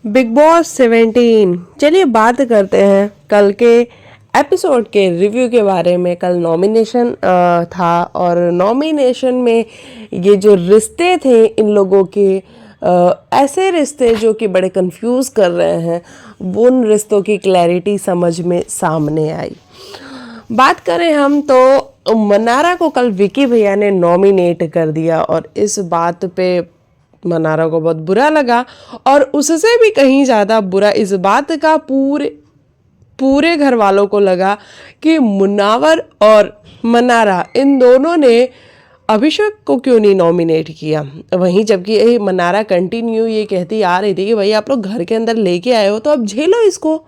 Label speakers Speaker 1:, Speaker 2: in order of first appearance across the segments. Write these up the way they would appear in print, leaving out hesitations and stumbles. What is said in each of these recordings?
Speaker 1: Big boss 17। चलिए बात करते हैं कल के एपिसोड के रिव्यू के बारे में। कल नॉमिनेशन था और नॉमिनेशन में ये जो रिश्ते थे इन लोगों के, ऐसे रिश्ते जो कि बड़े कंफ्यूज कर रहे हैं, वो उन रिश्तों की क्लैरिटी समझ में सामने आई। बात करें हम तो मनारा को कल विकी भैया ने नॉमिनेट कर दिया और इस बात पे मनारा को बहुत बुरा लगा। और उससे भी कहीं ज़्यादा बुरा इस बात का पूरे पूरे घर वालों को लगा कि मुनावर और मनारा इन दोनों ने अभिषेक को क्यों नहीं नॉमिनेट किया। वहीं जबकि ये मनारा कंटिन्यू ये कहती आ रही थी कि भाई आप लोग घर के अंदर लेके आए हो तो अब झेलो इसको,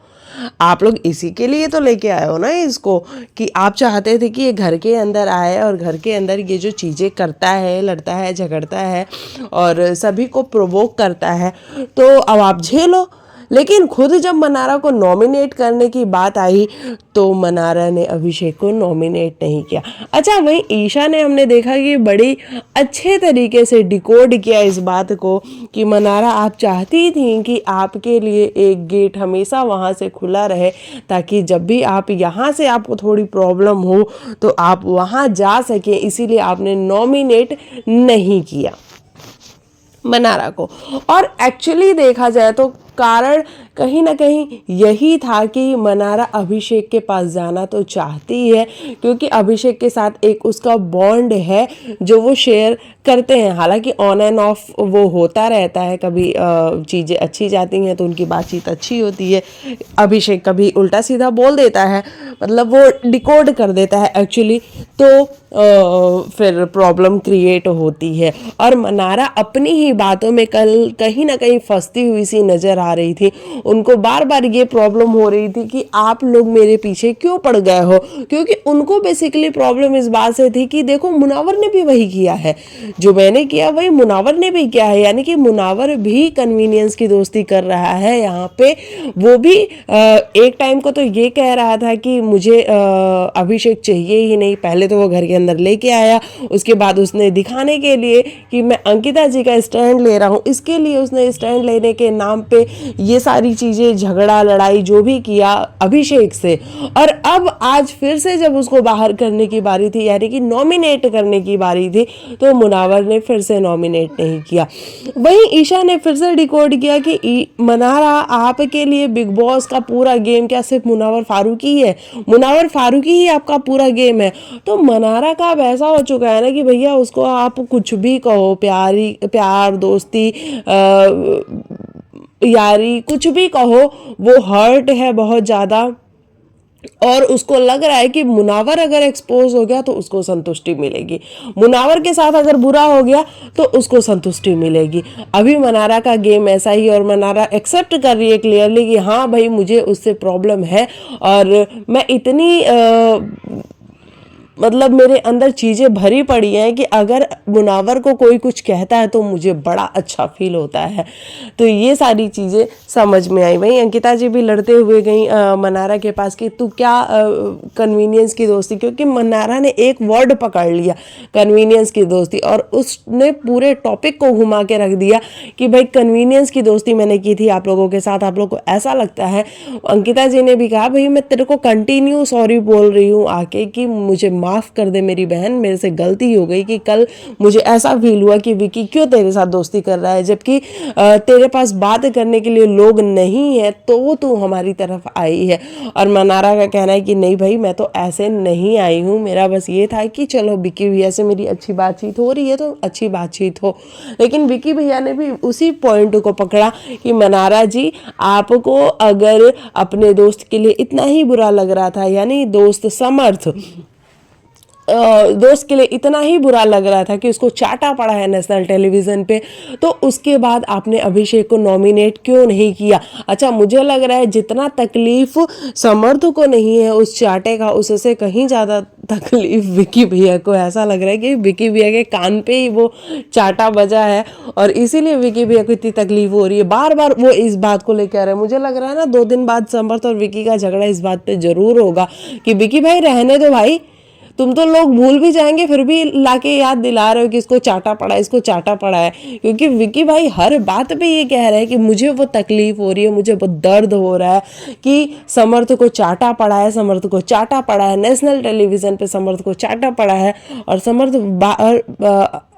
Speaker 1: आप लोग इसी के लिए तो लेके आए हो ना इसको, कि आप चाहते थे कि ये घर के अंदर आए और घर के अंदर ये जो चीज़ें करता है, लड़ता है, झगड़ता है और सभी को प्रोवोक करता है, तो अब आप झेलो। लेकिन खुद जब मनारा को नॉमिनेट करने की बात आई तो मनारा ने अभिषेक को नॉमिनेट नहीं किया। अच्छा, वहीं ईशा ने हमने देखा कि बड़ी अच्छे तरीके से डिकोड किया इस बात को कि मनारा आप चाहती थी कि आपके लिए एक गेट हमेशा वहाँ से खुला रहे, ताकि जब भी आप यहाँ से आपको थोड़ी प्रॉब्लम हो तो आप वहाँ जा सकें, इसीलिए आपने नॉमिनेट नहीं किया मनारा को। और एक्चुअली देखा जाए तो कारण कहीं ना कहीं यही था कि मनारा अभिषेक के पास जाना तो चाहती है, क्योंकि अभिषेक के साथ एक उसका बॉन्ड है जो वो शेयर करते हैं। हालांकि ऑन एंड ऑफ वो होता रहता है, कभी चीज़ें अच्छी जाती हैं तो उनकी बातचीत अच्छी होती है, अभिषेक कभी उल्टा सीधा बोल देता है, मतलब वो डिकोड कर देता है एक्चुअली, तो फिर प्रॉब्लम क्रिएट होती है। और मनारा अपनी ही बातों में कल कहीं ना कहीं फंसती हुई सी नजर आ रही थी। उनको बार बार ये प्रॉब्लम हो रही थी कि आप लोग मेरे पीछे क्यों पड़ गए हो, क्योंकि उनको बेसिकली प्रॉब्लम इस बात से थी कि देखो मुनावर ने भी वही किया है जो मैंने किया, वही मुनावर ने भी किया है, यानी कि मुनावर भी कन्वीनियंस की दोस्ती कर रहा है यहाँ पे। वो भी एक टाइम को तो ये कह रहा था कि मुझे अभिषेक चाहिए ही नहीं, पहले तो वो घर के अंदर लेके आया, उसके बाद उसने दिखाने के लिए कि मैं अंकिता जी का स्टैंड ले रहा हूँ, इसके लिए उसने स्टैंड लेने के नाम पे ये सारी चीज़ें, झगड़ा लड़ाई जो भी किया अभिषेक से। और अब आज फिर से जब उसको बाहर करने की बारी थी, यानी कि नॉमिनेट करने की बारी थी, तो मुनावर ने फिर से नॉमिनेट नहीं किया। वहीं ईशा ने फिर से डिकोड किया कि मनारा आपके लिए बिग बॉस का पूरा गेम क्या सिर्फ मुनावर फारूकी है, मुनावर फारूकी ही आपका पूरा गेम है। तो मनारा का अब ऐसा हो चुका है ना कि भैया उसको आप कुछ भी कहो, प्यार दोस्ती यारी कुछ भी कहो, वो हर्ट है बहुत ज़्यादा। और उसको लग रहा है कि मुनावर अगर एक्सपोज हो गया तो उसको संतुष्टि मिलेगी, मुनावर के साथ अगर बुरा हो गया तो उसको संतुष्टि मिलेगी। अभी मनारा का गेम ऐसा ही, और मनारा एक्सेप्ट कर रही है क्लियरली कि हाँ भाई मुझे उससे प्रॉब्लम है और मैं इतनी मतलब मेरे अंदर चीज़ें भरी पड़ी हैं कि अगर मुनावर को कोई कुछ कहता है तो मुझे बड़ा अच्छा फील होता है। तो ये सारी चीज़ें समझ में आई। वहीं अंकिता जी भी लड़ते हुए गई मनारा के पास कि तू क्या कन्वीनियंस की दोस्ती, क्योंकि मनारा ने एक वर्ड पकड़ लिया कन्वीनियंस की दोस्ती, और उसने पूरे टॉपिक को घुमा के रख दिया कि भाई कन्वीनियंस की दोस्ती मैंने की थी आप लोगों के साथ, आप लोग को ऐसा लगता है। अंकिता जी ने भी कहा भाई मैं तेरे को कंटिन्यू सॉरी बोल रही हूँ आके कि मुझे माफ़ कर दे मेरी बहन, मेरे से गलती हो गई कि कल मुझे ऐसा फील हुआ कि विकी क्यों तेरे साथ दोस्ती कर रहा है, जबकि तेरे पास बात करने के लिए लोग नहीं है तो तू हमारी तरफ आई है। और मनारा का कहना है कि नहीं भाई मैं तो ऐसे नहीं आई हूँ, मेरा बस ये था कि चलो विकी भैया से मेरी अच्छी बातचीत हो रही है तो अच्छी बातचीत हो। लेकिन विकी भैया ने भी उसी पॉइंट को पकड़ा कि मनारा जी आपको अगर अपने दोस्त के लिए इतना ही बुरा लग रहा था, यानी दोस्त समर्थ दोस्त के लिए इतना ही बुरा लग रहा था कि उसको चाटा पड़ा है नेशनल टेलीविज़न पे, तो उसके बाद आपने अभिषेक को नॉमिनेट क्यों नहीं किया। अच्छा, मुझे लग रहा है जितना तकलीफ समर्थ को नहीं है उस चाटे का, उससे कहीं ज़्यादा तकलीफ विकी भैया को। ऐसा लग रहा है कि विकी भैया के कान पे ही वो चाटा बजा है और इसीलिए विकी भैया को इतनी तकलीफ हो रही है। बार बार वो इस बात को लेकर आ रहे हैं। मुझे लग रहा है ना 2 दिन बाद समर्थ और विकी का झगड़ा इस बात पे जरूर होगा कि विकी भाई रहने दो भाई, तुम तो लोग भूल भी जाएंगे फिर भी लाके याद दिला रहे हो कि इसको चाटा पड़ा है, इसको चाटा पड़ा है। क्योंकि विकी भाई हर बात पे ये कह रहे हैं कि मुझे वो तकलीफ हो रही है, मुझे वो दर्द हो रहा है कि समर्थ को चाटा पड़ा है, समर्थ को चाटा पड़ा है, नेशनल टेलीविजन पे समर्थ को चाटा पड़ा है। और समर्थ बाहर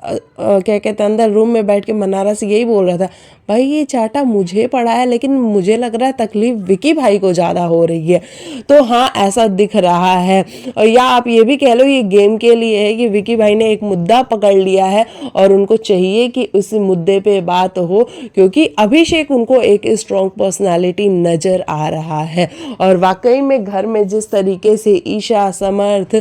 Speaker 1: क्या कहते हैं अंदर रूम में बैठ के मनारा से यही बोल रहा था, भाई ये चाटा मुझे पड़ा है लेकिन मुझे लग रहा है तकलीफ विकी भाई को ज़्यादा हो रही है। तो हाँ ऐसा दिख रहा है। और या आप ये भी कह लो ये गेम के लिए है कि विकी भाई ने एक मुद्दा पकड़ लिया है और उनको चाहिए कि उस मुद्दे पे बात हो, क्योंकि अभिषेक उनको एक स्ट्रॉन्ग पर्सनालिटी नज़र आ रहा है। और वाकई में घर में जिस तरीके से ईशा, समर्थ,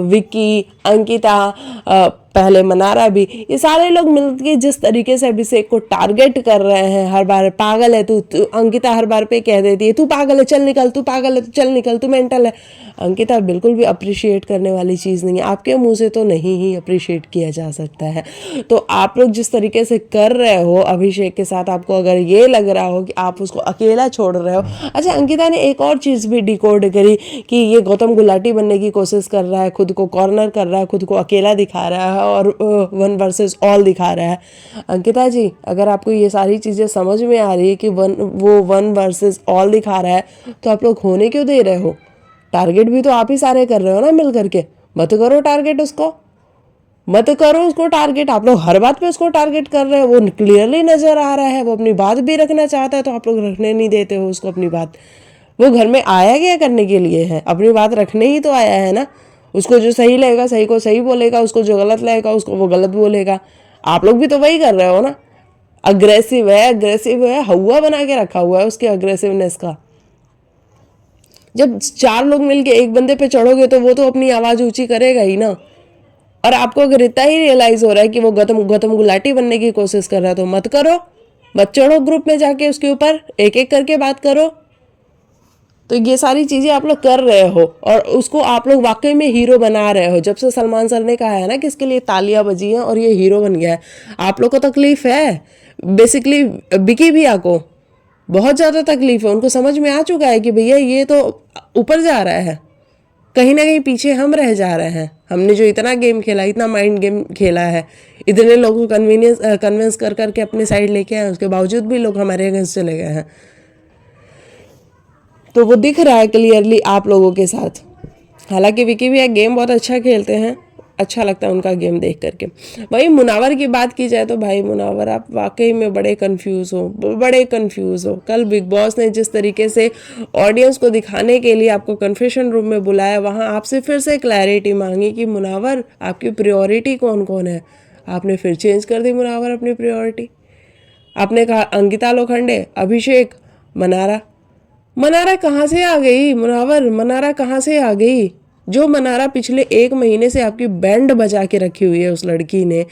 Speaker 1: विक्की, अंकिता, पहले मनारा भी, ये सारे लोग मिलके जिस तरीके से अभिषेक को टारगेट कर रहे हैं, हर बार पागल है तू अंकिता हर बार पे कह देती है तू पागल है चल निकल, तू पागल है तो चल निकल, तू मेंटल है। अंकिता बिल्कुल भी अप्रिशिएट करने वाली चीज़ नहीं है, आपके मुंह से तो नहीं ही अप्रिशिएट किया जा सकता है। तो आप लोग जिस तरीके से कर रहे हो अभिषेक के साथ, आपको अगर ये लग रहा हो कि आप उसको अकेला छोड़ रहे हो। अच्छा, अंकिता ने एक और चीज़ भी डिकोड करी कि ये गौतम गुलाटी बनने की कोशिश कर रहा है, खुद को कॉर्नर कर रहा है, खुद को अकेला दिखा रहा है और 1 वर्सेस ऑल दिखा रहा है। अंकिता जी, अगर आपको ये सारी चीज़ें समझ में आ रही है कि वो 1 वर्सेस ऑल दिखा रहा है, तो आप लोग होने क्यों दे रहे हो? टारगेट भी तो आप ही सारे कर रहे हो ना मिल करके। मत करो टारगेट उसको, मत करो उसको टारगेट। आप लोग हर बात पे उसको टारगेट कर रहे हो, वो क्लियरली नजर आ रहा है। वो अपनी बात भी रखना चाहता है तो आप लोग रखने नहीं देते हो उसको अपनी बात। वो घर में आया क्या करने के लिए है? अपनी बात रखने ही तो आया है ना। उसको जो सही लगेगा सही को सही बोलेगा, उसको जो गलत लगेगा उसको वो गलत बोलेगा। आप लोग भी तो वही कर रहे हो ना। अग्रेसिव है, हवा बना के रखा हुआ है उसके अग्रेसिवनेस का। जब 4 लोग मिलके एक बंदे पे चढ़ोगे तो वो तो अपनी आवाज ऊंची करेगा ही ना। और आपको अगर इतना ही रियलाइज हो रहा है कि वो गौतम गुलाटी बनने की कोशिश कर रहा है तो मत करो, मत चढ़ो ग्रुप में जाके उसके ऊपर, एक एक करके बात करो। तो ये सारी चीजें आप लोग कर रहे हो और उसको आप लोग वाकई में हीरो बना रहे हो। जब से सलमान सर ने कहा है ना कि इसके लिए तालियां बजी हैं और ये हीरो बन गया है, आप लोग को तकलीफ है। बेसिकली बिकी भैया को बहुत ज़्यादा तकलीफ है। उनको समझ में आ चुका है कि भैया ये तो ऊपर जा रहा है, कहीं ना कहीं पीछे हम रह जा रहे हैं। हमने जो इतना गेम खेला, इतना माइंड गेम खेला है, इतने लोगों को कन्विंस कर करके अपने साइड लेके आए, उसके बावजूद भी लोग हमारे अगेंस्ट चले गए हैं। तो वो दिख रहा है क्लियरली आप लोगों के साथ। हालांकि विकी भैया गेम बहुत अच्छा खेलते हैं, अच्छा लगता है उनका गेम देख करके। भाई मुनावर की बात की जाए तो भाई मुनावर आप वाकई में बड़े कंफ्यूज हो। कल बिग बॉस ने जिस तरीके से ऑडियंस को दिखाने के लिए आपको कन्फेशन रूम में बुलाया, वहाँ आपसे फिर से क्लैरिटी मांगी कि मुनावर आपकी प्रायोरिटी कौन कौन है। आपने फिर चेंज कर दी मुनावर अपनी प्रायोरिटी। आपने कहा अंकिता लोखंडे, अभिषेक, मनारा कहाँ से आ गई? मुनावर मनारा कहाँ से आ गई? जो मनारा पिछले 1 महीने से आपकी बैंड बजा के रखी हुई है उस लड़की ने,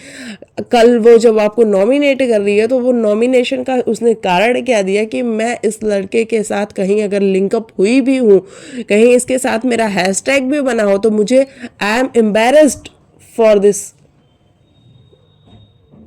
Speaker 1: कल वो जब आपको नॉमिनेट कर रही है तो वो नॉमिनेशन का उसने कारण क्या दिया कि मैं इस लड़के के साथ कहीं अगर लिंकअप हुई भी हूँ, कहीं इसके साथ मेरा हैशटैग भी बना हो तो मुझे I am embarrassed for this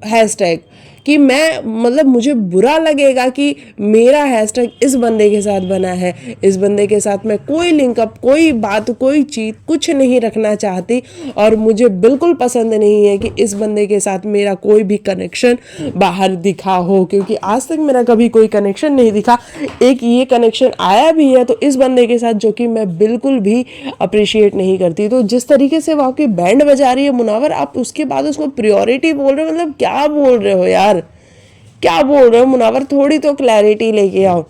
Speaker 1: hashtag, कि मैं मतलब मुझे बुरा लगेगा कि मेरा हैशटैग इस बंदे के साथ बना है, इस बंदे के साथ मैं कोई लिंकअप, कोई बात, कोई चीज़ कुछ नहीं रखना चाहती और मुझे बिल्कुल पसंद नहीं है कि इस बंदे के साथ मेरा कोई भी कनेक्शन बाहर दिखा हो, क्योंकि आज तक मेरा कभी कोई कनेक्शन नहीं दिखा। एक ये कनेक्शन आया भी है तो इस बंदे के साथ, जो कि मैं बिल्कुल भी अप्रिशिएट नहीं करती। तो जिस तरीके से वो आपकी बैंड बजा रही है मुनावर, आप उसके बाद उसको प्रायोरिटी बोल रहे हो, मतलब क्या बोल रहे हो यार, क्या बोल रहे हो मुनावर? थोड़ी तो क्लैरिटी लेके आओ।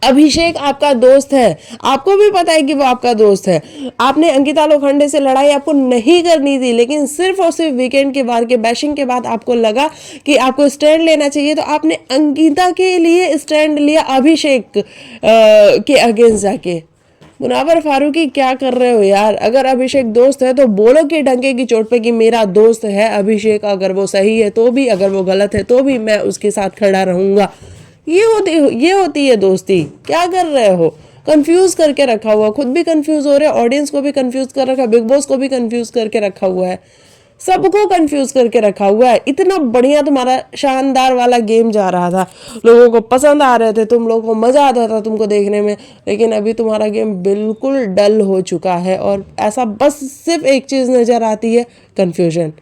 Speaker 1: अभिषेक आपका दोस्त है, आपको भी पता है कि वो आपका दोस्त है। आपने अंकिता लोखंडे से लड़ाई आपको नहीं करनी थी, लेकिन सिर्फ और सिर्फ वीकेंड के बार के बैशिंग के बाद आपको लगा कि आपको स्टैंड लेना चाहिए, तो आपने अंकिता के लिए स्टैंड लिया अभिषेक के अगेंस्ट जाके। मुनावर फारूकी क्या कर रहे हो यार? अगर अभिषेक दोस्त है तो बोलो कि डंके की चोट पे कि मेरा दोस्त है अभिषेक, अगर वो सही है तो भी, अगर वो गलत है तो भी मैं उसके साथ खड़ा रहूंगा। ये होती है दोस्ती। क्या कर रहे हो? कंफ्यूज करके रखा हुआ, खुद भी कंफ्यूज हो रहे, ऑडियंस को भी कंफ्यूज कर रखा, बिग बॉस को भी कंफ्यूज करके रखा हुआ है। सबको कंफ्यूज करके रखा हुआ है। इतना बढ़िया तुम्हारा शानदार वाला गेम जा रहा था, लोगों को पसंद आ रहे थे, तुम लोगों को मजा आता था तुमको देखने में, लेकिन अभी तुम्हारा गेम बिल्कुल डल हो चुका है। और ऐसा बस सिर्फ एक चीज नजर आती है, कंफ्यूजन,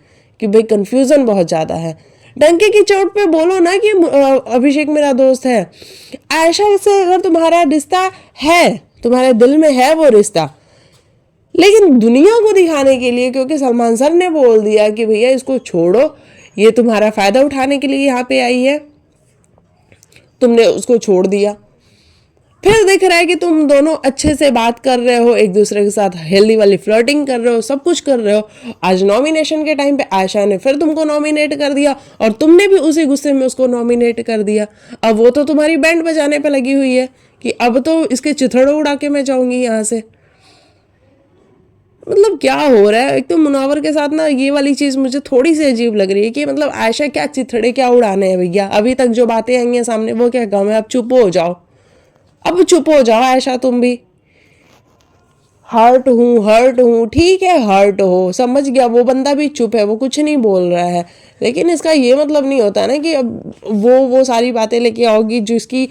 Speaker 1: कि भाई कंफ्यूजन बहुत ज्यादा है। डंके की चोट पे बोलो ना कि अभिषेक मेरा दोस्त है। आयशा से अगर तुम्हारा रिश्ता है, तुम्हारे दिल में है वो रिश्ता, लेकिन दुनिया को दिखाने के लिए, क्योंकि सलमान सर ने बोल दिया कि भैया इसको छोड़ो, ये तुम्हारा फायदा उठाने के लिए यहाँ पे आई है, तुमने उसको छोड़ दिया। फिर दिख रहा है कि तुम दोनों अच्छे से बात कर रहे हो, एक दूसरे के साथ हेल्दी वाली फ्लर्टिंग कर रहे हो, सब कुछ कर रहे हो। आज नॉमिनेशन के टाइम पे आयशा ने फिर तुमको नॉमिनेट कर दिया और तुमने भी उसी गुस्से में उसको नॉमिनेट कर दिया। अब वो तो तुम्हारी बैंड बजाने पे लगी हुई है कि अब तो इसके चिथड़े उड़ा के मैं जाऊंगी यहाँ से। मतलब क्या हो रहा है? एक तो मुनावर के साथ ना ये वाली चीज मुझे थोड़ी सी अजीब लग रही है कि मतलब आयशा क्या चिथड़े क्या उड़ाने हैं भैया? अभी तक जो बातें आई हैं सामने वो क्या गम है? अब चुप हो जाओ, अब चुप हो जाओ आयशा, तुम भी। हर्ट हूँ, ठीक है हर्ट हो, समझ गया, वो बंदा भी चुप है, वो कुछ नहीं बोल रहा है, लेकिन इसका ये मतलब नहीं होता ना कि अब वो सारी बातें लेके आओगी जिसकी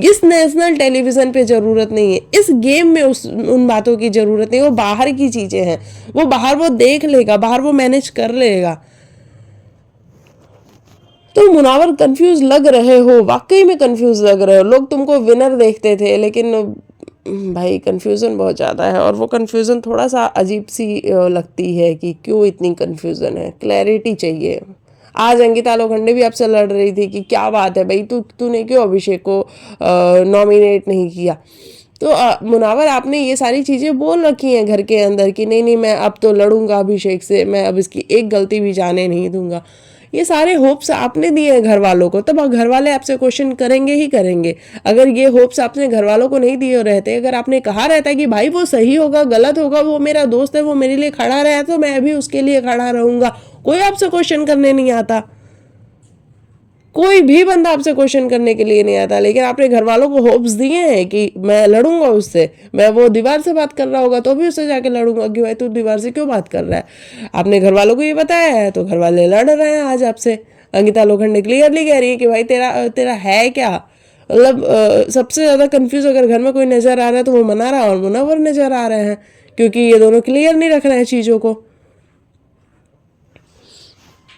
Speaker 1: इस नेशनल टेलीविजन पे जरूरत नहीं है, इस गेम में उन बातों की जरूरत नहीं। वो बाहर की चीजें हैं, वो बाहर वो देख लेगा, बाहर वो मैनेज कर लेगा। तो मुनावर कंफ्यूज लग रहे हो, वाकई में कंफ्यूज लग रहे हो। लोग तुमको विनर देखते थे, लेकिन भाई कंफ्यूजन बहुत ज़्यादा है, और वो कंफ्यूजन थोड़ा सा अजीब सी लगती है कि क्यों इतनी कंफ्यूजन है, क्लैरिटी चाहिए। आज अंकिता लोखंडे भी आपसे लड़ रही थी कि क्या बात है भाई, तूने क्यों अभिषेक को नॉमिनेट नहीं किया। तो मुनावर आपने ये सारी चीज़ें बोल रखी हैं घर के अंदर कि नहीं मैं अब तो लड़ूंगा अभिषेक से, मैं अब इसकी एक गलती भी जाने नहीं दूंगा। ये सारे होप्स आपने दिए हैं घर वालों को, तब घर वाले आपसे क्वेश्चन करेंगे ही करेंगे। अगर ये होप्स आपने घर वालों को नहीं दिए रहते, अगर आपने कहा रहता कि भाई वो सही होगा गलत होगा, वो मेरा दोस्त है, वो मेरे लिए खड़ा रहा है, तो मैं भी उसके लिए खड़ा रहूंगा, कोई आपसे क्वेश्चन करने नहीं आता, कोई भी बंदा आपसे क्वेश्चन करने के लिए नहीं आता। लेकिन आपने घर वालों को होप्स दिए हैं कि मैं लड़ूंगा उससे, मैं वो दीवार से बात कर रहा होगा तो भी उससे जाके लड़ूंगा कि भाई तू दीवार से क्यों बात कर रहा है। आपने घर वालों को ये बताया है तो घर वाले लड़ रहे हैं आज आपसे। अंकिता लोखंडे क्लियरली कह रही है कि भाई तेरा तेरा है क्या, मतलब सबसे ज़्यादा कंफ्यूज अगर घर में कोई नज़र आ रहा है तो वो मनारा और मुनव्वर नज़र आ रहे हैं, क्योंकि ये दोनों क्लियर नहीं रख रहे हैं चीज़ों को।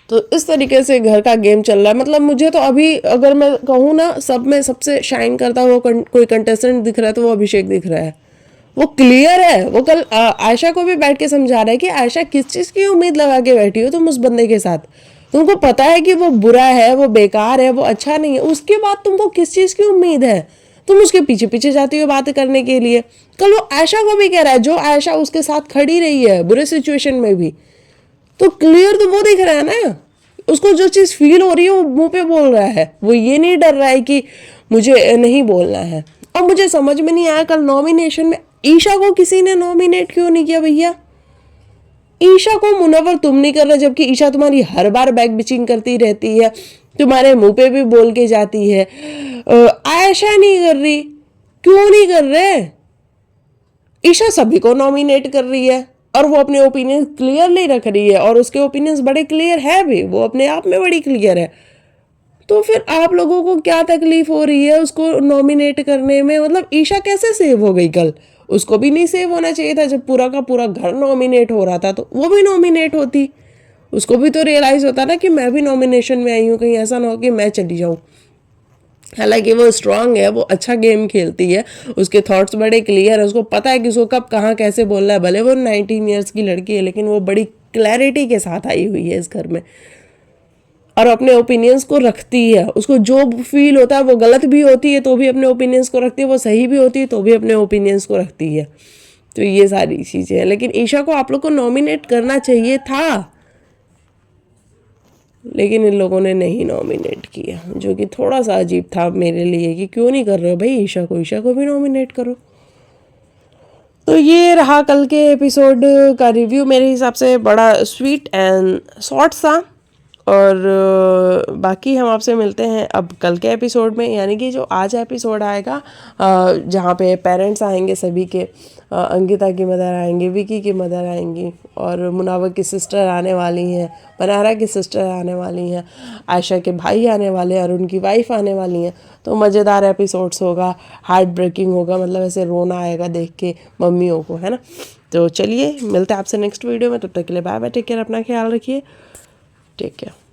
Speaker 1: तो इस तरीके से घर का गेम चल रहा है। मतलब मुझे तो अभी अगर मैं कहूँ ना, सब में सबसे शाइन करता हुआ कोई कंटेस्टेंट दिख रहा है तो वो अभिषेक दिख रहा है। वो क्लियर है, वो कल आयशा को भी बैठ के समझा रहा है कि आयशा किस चीज़ की उम्मीद लगा के बैठी हो तुम उस बंदे के साथ। तुमको पता है कि वो बुरा है, वो बेकार है, वो अच्छा नहीं है, उसके बाद तुमको किस चीज़ की उम्मीद है? तुम उसके पीछे पीछे जाती हो बातें करने के लिए। कल वो आयशा को भी कह रहा है, जो आयशा उसके साथ खड़ी रही है बुरे सिचुएशन में भी, तो क्लियर तो वो दिख रहा है ना, उसको जो चीज़ फील हो रही है वो मुंह पे बोल रहा है, वो ये नहीं डर रहा है कि मुझे नहीं बोलना है। और मुझे समझ में नहीं आया कल नॉमिनेशन में ईशा को किसी ने नॉमिनेट क्यों नहीं किया भैया? ईशा को मुनव्वर तुम नहीं कर रहे, जबकि ईशा तुम्हारी हर बार बैक बिचिंग करती रहती है, तुम्हारे मुंह पे भी बोल के जाती है। आयशा नहीं कर रही, क्यों नहीं कर रहे? ईशा सभी को नॉमिनेट कर रही है और वो अपने ओपिनियन क्लियरली रख रही है, और उसके ओपिनियंस बड़े क्लियर है भी, वो अपने आप में बड़ी क्लियर है। तो फिर आप लोगों को क्या तकलीफ हो रही है उसको नॉमिनेट करने में? मतलब ईशा कैसे सेव हो गई कल? उसको भी नहीं सेव होना चाहिए था। जब पूरा का पूरा घर नॉमिनेट हो रहा था तो वो भी नॉमिनेट होती, उसको भी तो रियलाइज होता ना कि मैं भी नॉमिनेशन में आई हूँ, कहीं ऐसा ना हो कि मैं चली जाऊँ। हालांकि वो स्ट्रांग है, वो अच्छा गेम खेलती है, उसके थॉट्स बड़े क्लियर है, उसको पता है कि उसको कब कहाँ कैसे बोलना है। भले वो 19 ईयर्स की लड़की है, लेकिन वो बड़ी क्लैरिटी के साथ आई हुई है इस घर में और अपने ओपिनियंस को रखती है। उसको जो फील होता है, वो गलत भी होती है तो भी अपने ओपिनियंस को रखती है, वो सही भी होती है तो भी अपने ओपिनियंस को रखती है। तो ये सारी चीज़ें हैं। लेकिन ईशा को आप लोग को नॉमिनेट करना चाहिए था, लेकिन इन लोगों ने नहीं नॉमिनेट किया, जो कि थोड़ा सा अजीब था मेरे लिए कि क्यों नहीं कर रहे हो भाई ईशा को भी नॉमिनेट करो। तो ये रहा कल के एपिसोड का रिव्यू, मेरे हिसाब से बड़ा स्वीट एंड शॉर्ट सा, और बाकी हम आपसे मिलते हैं अब कल के एपिसोड में, यानी कि जो आज एपिसोड आएगा जहाँ पे पेरेंट्स आएंगे सभी के, अंकिता की मदर आएंगी, विकी की मदर आएंगी, और मुनावर की सिस्टर आने वाली हैं, बनारा की सिस्टर आने वाली हैं, आयशा के भाई आने वाले हैं और उनकी वाइफ आने वाली हैं। तो मज़ेदार एपिसोड्स होगा, हार्ट ब्रेकिंग होगा, मतलब ऐसे रोना आएगा देख के मम्मियों को, है ना। तो चलिए मिलते हैं आपसे नेक्स्ट वीडियो में, तब तक के लिए बाय बाय, टेक केयर, अपना ख्याल रखिए, टेक केयर।